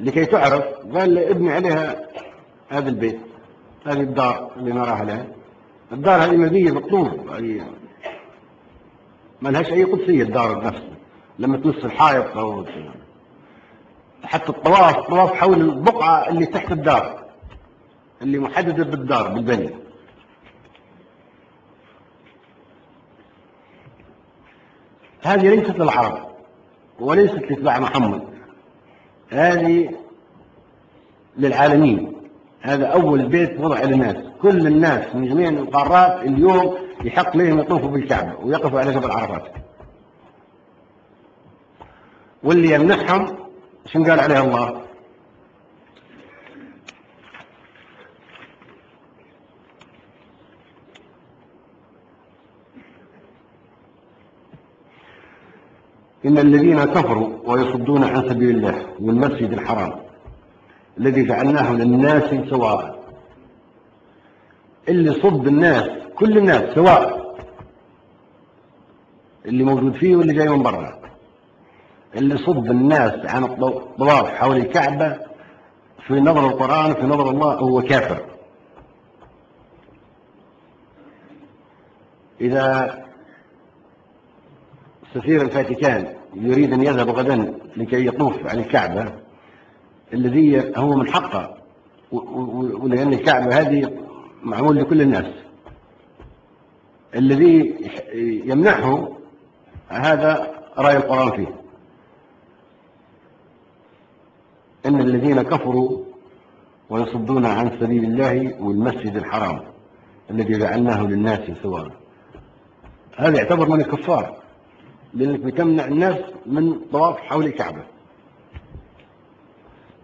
لكي تعرف قال ابني عليها هذا البيت، هذه الدار اللي نراها لها. الدار هذه مبنية بالطوب، ما لهاش أي قدسية الدار نفسها. لما تمس الحائط أو حتى الطواف حول البقعة اللي تحت الدار اللي محددة بالدار بالبني. هذه ليست للعرب وليست لاتباع محمد، هذه للعالمين. هذا أول بيت وضع للناس، كل الناس من جميع القارات اليوم يحق لهم يطوفوا بالكعبة ويقفوا على جبل عرفات. واللي يمنحهم شن قال عليه الله؟ إن الذين كفروا ويصدون عن سبيل الله والمسجد الحرام الذي جعلناه للناس سواء. اللي صد الناس، كل الناس سواء، اللي موجود فيه واللي جاي من برا، اللي صد الناس عن الطواف حول الكعبة في نظر القرآن في نظر الله هو كافر. إذا سفير الفاتيكان يريد أن يذهب غدا لكي يطوف على الكعبة الذي هو من حقه، ولأن الكعبة هذه معمول لكل الناس، الذي يمنعه هذا رأي القرآن فيه. إن الذين كفروا ويصدون عن سبيل الله والمسجد الحرام الذي جعلناه للناس سواء. هذا يعتبر من الكفار، لأنك بتمنع الناس من طواف حول الكعبة.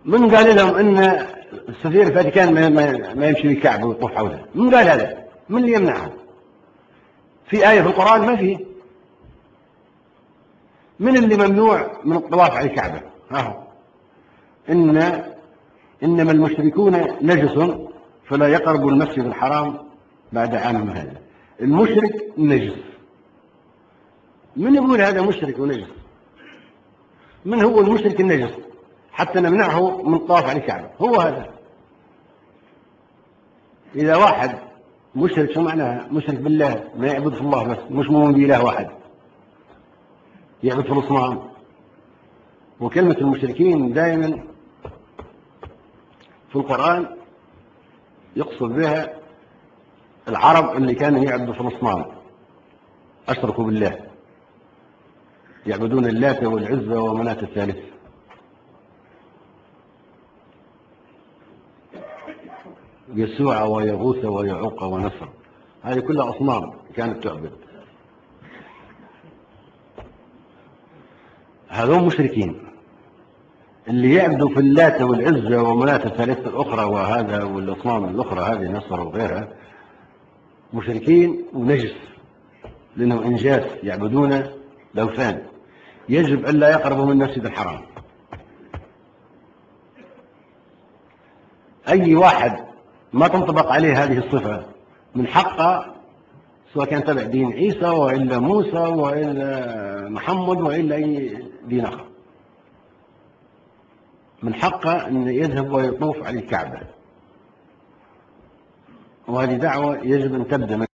من قال لهم أن السفير الفاتيكان ما يمشي بالكعبة ويطوف حولها؟ من قال هذا؟ من اللي يمنعها؟ في آية في القرآن ما فيه. من اللي ممنوع من الطواف على الكعبة؟ إنما المشركون نجس فلا يقربوا المسجد الحرام بعد عام هذا. المشرك نجس. من يقول هذا مشرك ونجس؟ من هو المشرك النجس حتى نمنعه من الطواف على الكعبة؟ هو هذا. إذا واحد مشرك شو معناها؟ مشرك بالله، ما يعبد في الله بس، مش مؤمن بإله واحد، يعبد في الأصنام. وكلمة المشركين دائما في القرآن يقصد بها العرب اللي كانوا يعبدوا في الأصنام، أشركوا بالله، يعبدون اللات والعزى ومناة الثالث. يسوع ويغوث ويعوق ونصر، هذه كلها أصنام كانت تعبد. هذول مشركين اللي يعبدوا في اللات والعزى ومناة الثالث الأخرى وهذا والأصنام الأخرى هذه نصر وغيرها، مشركين ونجس، لأنهم إنجاس يعبدون الأوثان. يجب ألا يقربوا من المسجد الحرام. أي واحد ما تنطبق عليه هذه الصفة من حقه، سواء كان تبع دين عيسى وإلا موسى وإلا محمد وإلا أي دين آخر، من حقه أن يذهب ويطوف على الكعبة. وهذه دعوة يجب أن تبدأ من